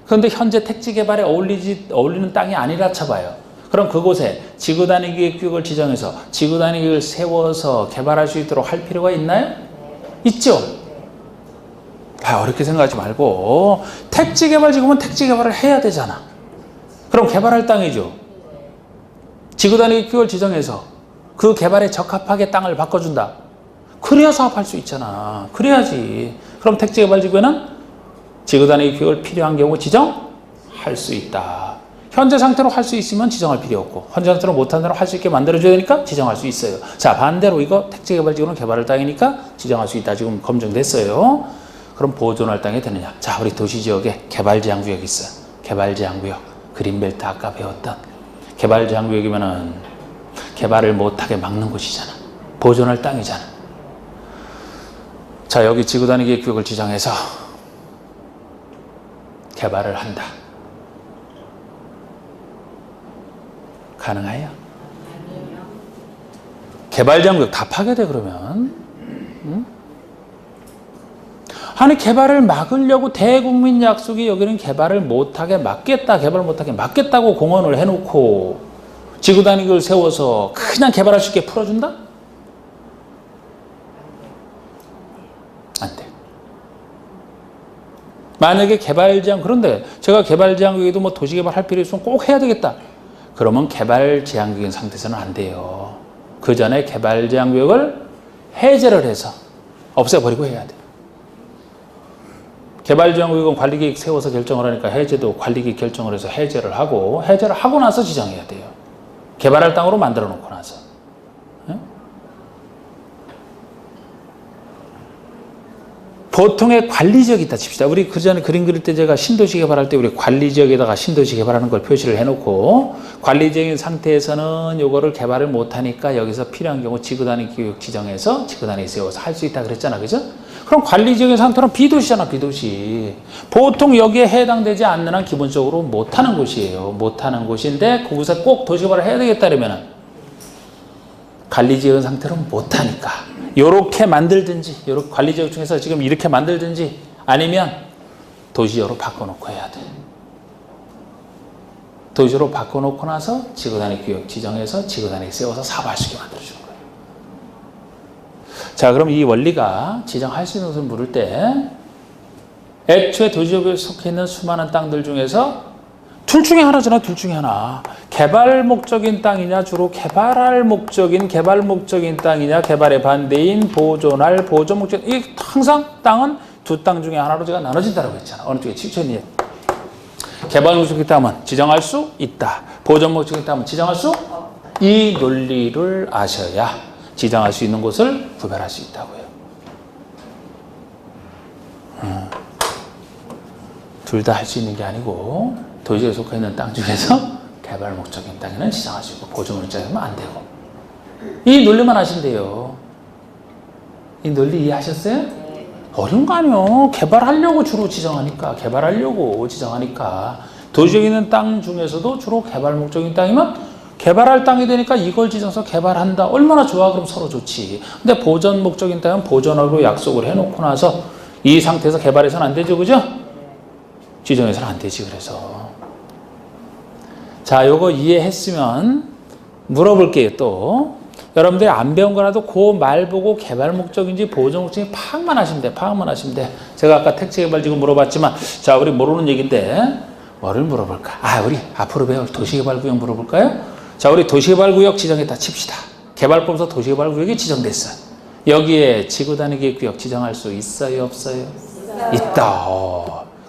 그런데 현재 택지개발에 어울리는 땅이 아니라 쳐봐요. 그럼 그곳에 지구단위 기획구역을 지정해서 지구단위 계획을 세워서 개발할 수 있도록 할 필요가 있나요? 있죠? 어렵게 생각하지 말고 택지개발지구면 택지개발을 해야 되잖아. 그럼 개발할 땅이죠. 지구단위 기획구역을 지정해서 그 개발에 적합하게 땅을 바꿔준다. 그래야 사업할 수 있잖아. 그래야지. 그럼 택지개발지구에는 지구단위 기획을 필요한 경우 지정할 수 있다. 현재 상태로 할 수 있으면 지정할 필요 없고 현재 상태로 못한 대로 할 수 있게 만들어줘야 되니까 지정할 수 있어요. 자, 반대로 이거 택지개발지구는 개발할 땅이니까 지정할 수 있다. 지금 검증됐어요. 그럼 보존할 땅이 되느냐. 자, 우리 도시지역에 개발제한구역이 있어요. 개발제한구역. 그린벨트 아까 배웠던 개발제한구역이면은 개발을 못하게 막는 곳이잖아. 보존할 땅이잖아. 자, 여기 지구단위 계획구역을 지정해서 개발을 한다. 가능해요? 개발제한구역 다 파괴돼 그러면. 응? 아니 개발을 막으려고 대국민 약속이 여기는 개발을 못하게 막겠다. 개발 못하게 막겠다고 공언을 해놓고 지구단위 계획을 세워서 그냥 개발할 수 있게 풀어준다? 안 돼. 만약에 개발제한 그런데 제가 개발제한구역에도 뭐 도시개발 할 필요 있으면 꼭 해야 되겠다. 그러면 개발 제한 구역인 상태에서는 안 돼요. 그 전에 개발 제한 구역을 해제를 해서 없애버리고 해야 돼요. 개발 제한 구역은 관리계획 세워서 결정을 하니까 해제도 관리계획 결정을 해서 해제를 하고 나서 지정해야 돼요. 개발할 땅으로 만들어 놓고 나서. 보통의 관리지역이 있다 칩시다. 우리 그 전에 그림 그릴 때 제가 신도시 개발할 때 우리 관리지역에다가 신도시 개발하는 걸 표시를 해놓고 관리지역인 상태에서는 요거를 개발을 못하니까 여기서 필요한 경우 지구단위 구역 지정해서 지구단위에 세워서 할 수 있다 그랬잖아. 그죠? 그럼 관리지역인 상태는 비도시잖아. 비도시. 보통 여기에 해당되지 않는 한 기본적으로 못하는 곳이에요. 못하는 곳인데 그곳에 꼭 도시 개발을 해야 되겠다 그러면은 관리지역인 상태로는 못하니까 요렇게 만들든지, 요렇게 관리지역 중에서 지금 이렇게 만들든지 아니면 도시지역으로 바꿔놓고 해야 돼. 도시로 바꿔놓고 나서 지구단위 구역 지정해서 지구단위에 세워서 사업할 수 있게 만들어주는 거예요. 자, 그럼 이 원리가 지정할 수 있는 것을 물을 때 애초에 도시지역에 속해 있는 수많은 땅들 중에서 둘 중에 하나잖아. 둘 중에 하나. 개발 목적인 땅이냐, 주로 개발 목적인 땅이냐, 개발의 반대인 보존할 보존 목적. 이 항상 땅은 두 땅 중에 하나로 제가 나눠진다고 했잖아. 어느 쪽에 치우쳤니? 개발 목적인 땅은 지정할 수 있다. 보존 목적인 땅은 지정할 수? 이 논리를 아셔야 지정할 수 있는 곳을 구별할 수 있다고요. 둘 다 할 수 있는 게 아니고 도시에 속해 있는 땅 중에서 개발 목적인 땅에는 지정할 수 있고 보존 목적이면 안 되고. 이 논리만 아시면 돼요. 이 논리 이해하셨어요? 네. 어려운 거 아니에요. 개발하려고 주로 지정하니까. 도시에 있는 땅 중에서도 주로 개발 목적인 땅이면 개발할 땅이 되니까 이걸 지정해서 개발한다. 얼마나 좋아. 그럼 서로 좋지. 근데 보존 목적인 땅은 보존하고 약속을 해놓고 나서 이 상태에서 개발해서는 안 되죠. 그죠? 지정해서는 안 되지. 그래서 자, 요거 이해했으면 물어볼게요. 또 여러분들이 안 배운 거라도 그 말 보고 개발 목적인지 보존 목적인지 파악만 하시면 돼. 제가 아까 택지 개발 지금 물어봤지만 자, 우리 모르는 얘기인데 뭐를 물어볼까? 우리 앞으로 배울 도시개발구역 물어볼까요? 자, 우리 도시개발구역 지정했다 칩시다. 개발법에서 도시개발구역이 지정됐어. 여기에 지구단위 구역 지정할 수 있어요? 없어요? 있다.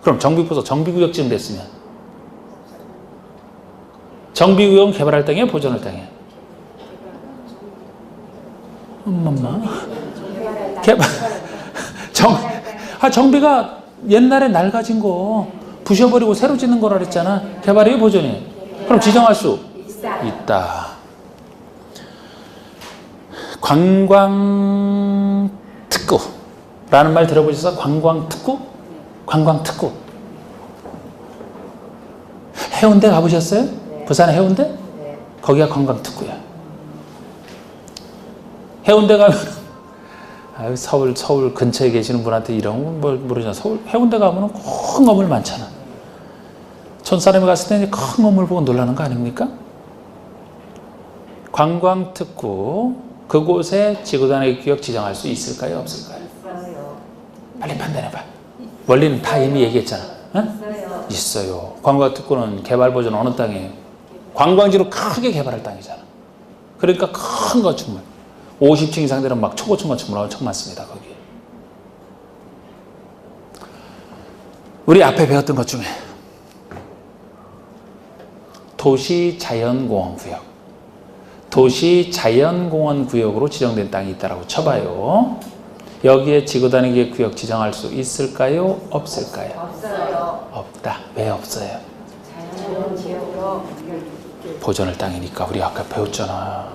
그럼 정비법에서 정비구역 지정됐으면 정비구역은 개발할 땅이에요? 보존할 땅이에요? 정비가 옛날에 낡아진 거 부셔버리고 새로 짓는 거라 그랬잖아. 개발이에요? 보존이에요? 그럼 지정할 수 있다. 관광특구라는 말 들어보셨어요? 관광특구? 해운대 가보셨어요? 부산 해운대? 네. 거기가 관광특구야. 해운대 가면 서울 근처에 계시는 분한테 이런 건 모르잖아. 서울 해운대 가면 큰 건물 많잖아. 촌사람이 갔을 때 큰 건물 보고 놀라는 거 아닙니까? 관광특구 그곳에 지구단위 구역 지정할 수 있을까요? 없을까요? 있어요. 빨리 판단해봐. 원리는 다 이미 얘기했잖아. 응? 있어요. 관광특구는 개발보존 어느 땅이에요? 관광지로 크게 개발할 땅이잖아. 그러니까 큰 건축물 50층 이상 되는 막 초고층 건축물 엄청 많습니다. 거기 우리 앞에 배웠던 것 중에 도시자연공원구역 도시자연공원구역으로 지정된 땅이 있다고 쳐봐요. 여기에 지구단위 구역 지정할 수 있을까요? 없을까요? 없어요. 없다. 왜 없어요? 보존할 땅이니까. 우리 아까 배웠잖아.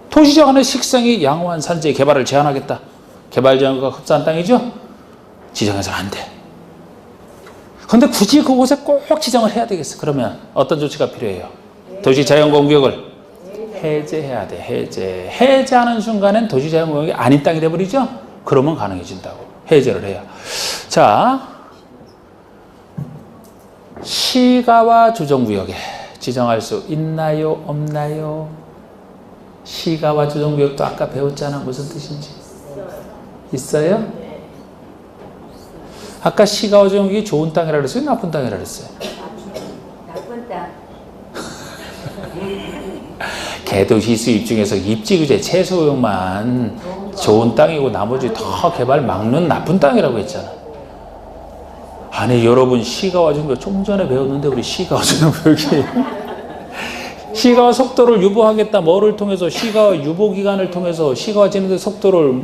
도시적 안에 식생이 양호한 산지의 개발을 제한하겠다. 개발 제한과 흡사한 땅이죠? 지정해서는 안 돼. 근데 굳이 그곳에 꼭 지정을 해야 되겠어. 그러면 어떤 조치가 필요해요? 도시자연공원구역을 해제해야 돼. 해제하는 순간엔 도시자연공원이 아닌 땅이 돼버리죠? 그러면 가능해진다고. 해제를 해야. 자, 시가와 주정구역에 지정할 수 있나요? 없나요? 시가와 주정구역도 아까 배웠잖아. 무슨 뜻인지. 있어요? 아까 시가와 주정구역이 좋은 땅이라 그랬어요? 나쁜 땅이라 그랬어요? 나쁜 땅. 개도시 수입 중에서 입지구제 최소용만 좋은 땅이고 나머지 다 개발 막는 나쁜 땅이라고 했잖아. 아니 여러분 시가와 중거 좀 전에 배웠는데 우리 시가와 중거 여기 시가와 속도를 유보하겠다. 뭐를 통해서? 시가와 유보기간을 통해서 시가와 진행된 속도를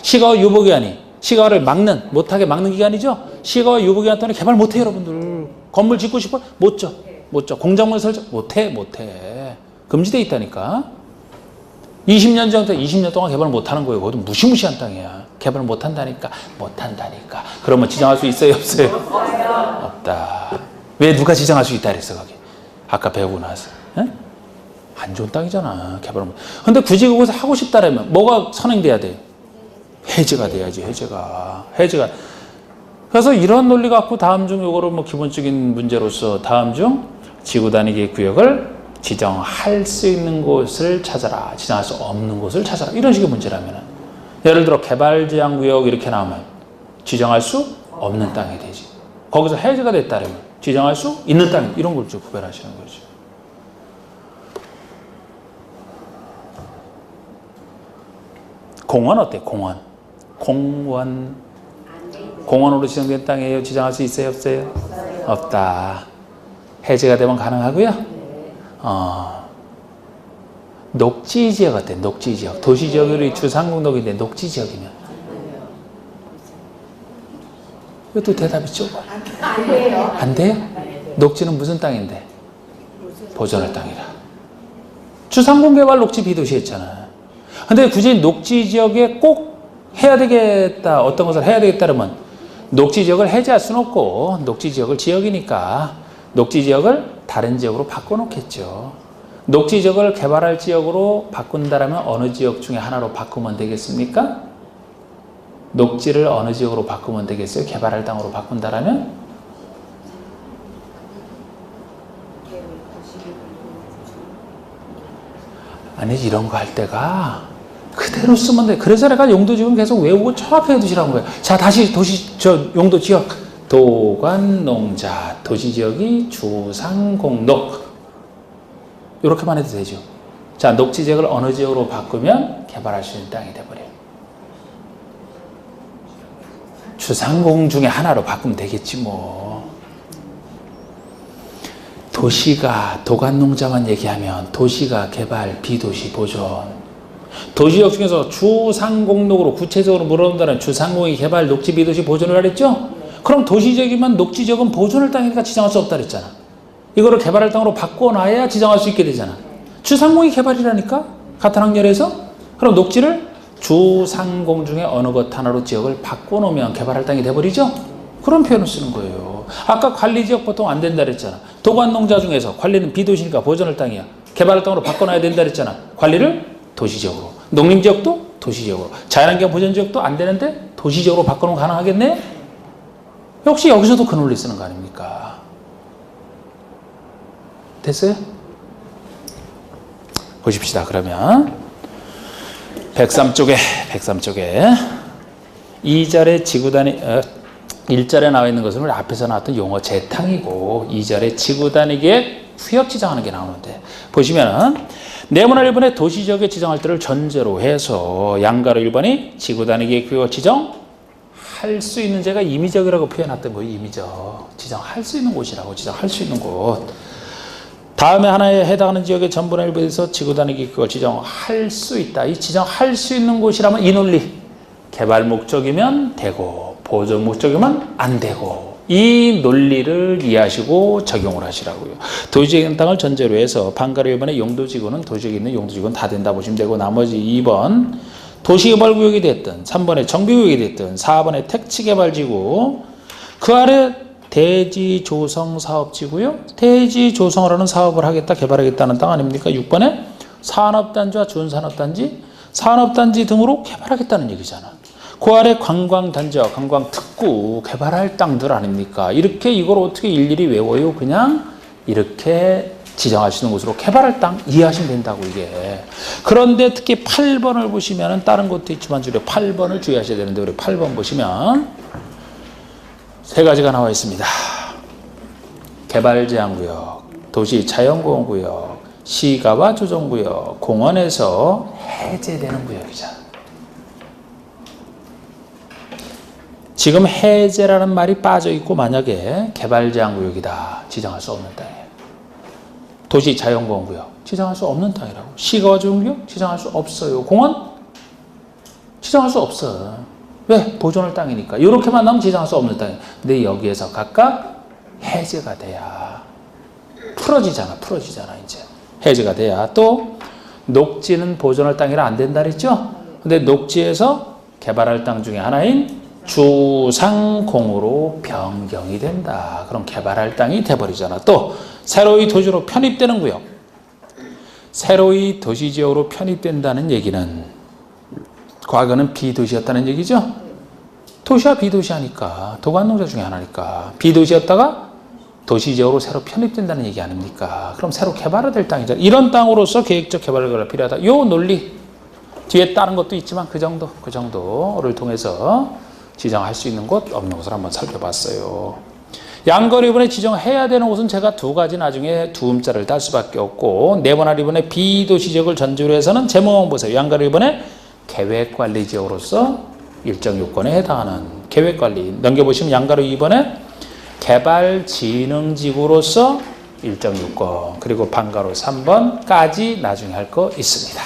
시가와 유보기간이 시가를 막는 못하게 막는 기간이죠. 시가와 유보기간 동안에 개발 못해 여러분들. 건물 짓고 싶어? 못 져. 못 져. 공작물 설정? 못해. 금지돼 있다니까. 20년 전부터 20년 동안 개발 못하는 거예요. 그것도 무시무시한 땅이야. 개발 못한다니까. 그러면 지정할 수 있어요? 없어요? 없다. 왜 누가 지정할 수 있다 그랬어 거기? 아까 배우고 나서. 에? 안 좋은 땅이잖아. 개발 못. 근데 굳이 그곳에 하고 싶다라면 뭐가 선행돼야 돼요? 해제가 돼야지. 해제가. 그래서 이런 논리 갖고 다음 중 요거를 뭐 기본적인 문제로서 다음 중 지구 단위 구역을 지정할 수 있는 곳을 찾아라. 지정할 수 없는 곳을 찾아라. 이런 식의 문제라면 예를 들어 개발 제한 구역 이렇게 나오면 지정할 수 없는 땅이 되지. 거기서 해제가 됐다면 지정할 수 있는 땅 이런 걸 좀 구별하시는 거죠. 공원 어때? 공원으로 지정된 땅이에요. 지정할 수 있어요? 없어요? 없다. 해제가 되면 가능하고요. 녹지지역 어때? 녹지지역. 도시지역이 주상공덕인데 녹지지역이면 이것도 대답이 좁아. 안 돼요? 녹지는 무슨 땅인데? 보존할 땅이라. 주상공개발 녹지 비도시 했잖아. 근데 굳이 녹지지역에 꼭 해야 되겠다. 어떤 것을 해야 되겠다 그러면 녹지지역을 해제할 수는 없고 녹지지역을 지역이니까 녹지지역을 다른 지역으로 바꿔놓겠죠. 녹지지역을 개발할 지역으로 바꾼다면 어느 지역 중에 하나로 바꾸면 되겠습니까? 녹지를 어느 지역으로 바꾸면 되겠어요? 개발할 땅으로 바꾼다면? 아니지 이런 거 할 때가 그대로 쓰면 돼. 그래서 내가 용도지역은 계속 외우고 정확하게 두시라는 거예요. 자 다시 용도지역 도관농자 도시지역이 주상공록 이렇게만 해도 되죠. 자 녹지지역을 어느 지역으로 바꾸면 개발할 수 있는 땅이 돼버려요. 주상공 중에 하나로 바꾸면 되겠지 뭐. 도시가 도관농자만 얘기하면 도시가 개발 비도시 보존 도시지역 중에서 주상공록으로 구체적으로 물어본다면 주상공이 개발 녹지 비도시 보존을 하랬죠? 그럼 도시지역이면 녹지지역은 보존할 땅이니까 지정할 수 없다 그랬잖아. 이거를 개발할 땅으로 바꿔놔야 지정할 수 있게 되잖아. 주상공이 개발이라니까? 같은 학렬에서? 그럼 녹지를 주상공 중에 어느 것 하나로 지역을 바꿔놓으면 개발할 땅이 돼버리죠? 그런 표현을 쓰는 거예요. 아까 관리지역 보통 안 된다 그랬잖아. 도관농자 중에서 관리는 비도시니까 보존할 땅이야. 개발할 땅으로 바꿔놔야 된다 그랬잖아. 관리를 도시지역으로. 농림지역도 도시지역으로. 자연환경 보존지역도 안 되는데 도시지역으로 바꿔놓으면 가능하겠네? 역시 여기서도 그 논리 쓰는 거 아닙니까? 됐어요? 보십시다. 그러면 103쪽에 2절에 지구단위 1절에 나와 있는 것은 우리 앞에서 나왔던 용어 재탕이고 2절에 지구단위계획 후역 지정하는 게 나오는데 보시면은 네모난 1번에 도시지역에 지정할 때를 전제로 해서 양가로 1번이 지구단위계획 후역 지정할 수 있는 제가 임의적이라고 표현했던 거예요. 임의적. 지정할 수 있는 곳이라고. 지정할 수 있는 곳. 다음에 하나에 해당하는 지역의 전분의 일부에서 지구단위계획 그걸 지정할 수 있다. 이 지정할 수 있는 곳이라면 이 논리. 개발 목적이면 되고 보존 목적이면 안 되고 이 논리를 이해하시고 적용을 하시라고요. 도시지역 땅을 전제로 해서 방가로 1번에 용도지구는 도시지역에 있는 용도지구는 다 된다 보시면 되고 나머지 2번 도시개발구역이 됐든 3번에 정비구역이 됐든 4번에 택지개발지구 그 아래 대지조성사업지구요. 대지조성을 하는 사업을 하겠다 개발하겠다는 땅 아닙니까? 6번에 산업단지와 준산업단지 산업단지 등으로 개발하겠다는 얘기잖아. 그 아래 관광단지와 관광특구 개발할 땅들 아닙니까? 이렇게 이걸 어떻게 일일이 외워요? 그냥 이렇게 지정하시는 곳으로 개발할 땅 이해하시면 된다고 이게. 그런데 특히 8번을 보시면 다른 것도 있지만 주로 8번을 주의하셔야 되는데 우리 8번 보시면 세 가지가 나와 있습니다. 개발제한구역, 도시 자연보호구역, 시가와 조정구역, 공원에서 해제되는 구역이잖아. 지금 해제라는 말이 빠져있고 만약에 개발제한구역이다. 지정할 수 없는 땅이에요. 도시 자연보호구역 지정할 수 없는 땅이라고. 시가와 조정구역 지정할 수 없어요. 공원 지정할 수 없어. 왜? 보존할 땅이니까. 이렇게만 나오면 지정할 수 없는 땅이에요. 근데 여기에서 각각 해제가 돼야 풀어지잖아. 이제 해제가 돼야. 또 녹지는 보존할 땅이라 안 된다 그랬죠? 근데 녹지에서 개발할 땅 중에 하나인 주상공으로 변경이 된다. 그럼 개발할 땅이 돼버리잖아. 또 새로이 도시로 편입되는 구역. 새로이 도시지역으로 편입된다는 얘기는 과거는 비도시였다는 얘기죠? 도시와 비도시 하니까 도관농자 중에 하나니까 비도시였다가 도시지역으로 새로 편입된다는 얘기 아닙니까? 그럼 새로 개발이 될 땅이잖아. 이런 땅으로서 계획적 개발이 필요하다. 요 논리 뒤에 다른 것도 있지만 그 정도를 통해서 지정할 수 있는 곳 없는 곳을 한번 살펴봤어요. 양거리분에 지정해야 되는 곳은 제가 두 가지 나중에 두음자를 딸 수밖에 없고 네모나리분의 비도시지역을 전제로 해서는 제목만 보세요. 양거리분의 계획관리지역으로서 일정 요건에 해당하는 계획관리 넘겨보시면 양가로 2번에 개발진흥지구로서 일정 요건 그리고 반가로 3번까지 나중에 할 거 있습니다.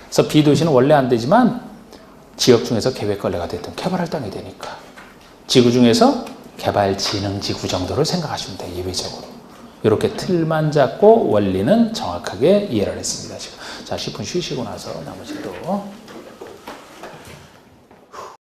그래서 비도시는 원래 안 되지만 지역 중에서 계획관리가 됐든 개발할 땅이 되니까 지구 중에서 개발진흥지구 정도를 생각하시면 돼요. 예외적으로. 이렇게 틀만 잡고 원리는 정확하게 이해를 했습니다. 지금. 자, 10분 쉬시고 나서 나머지 또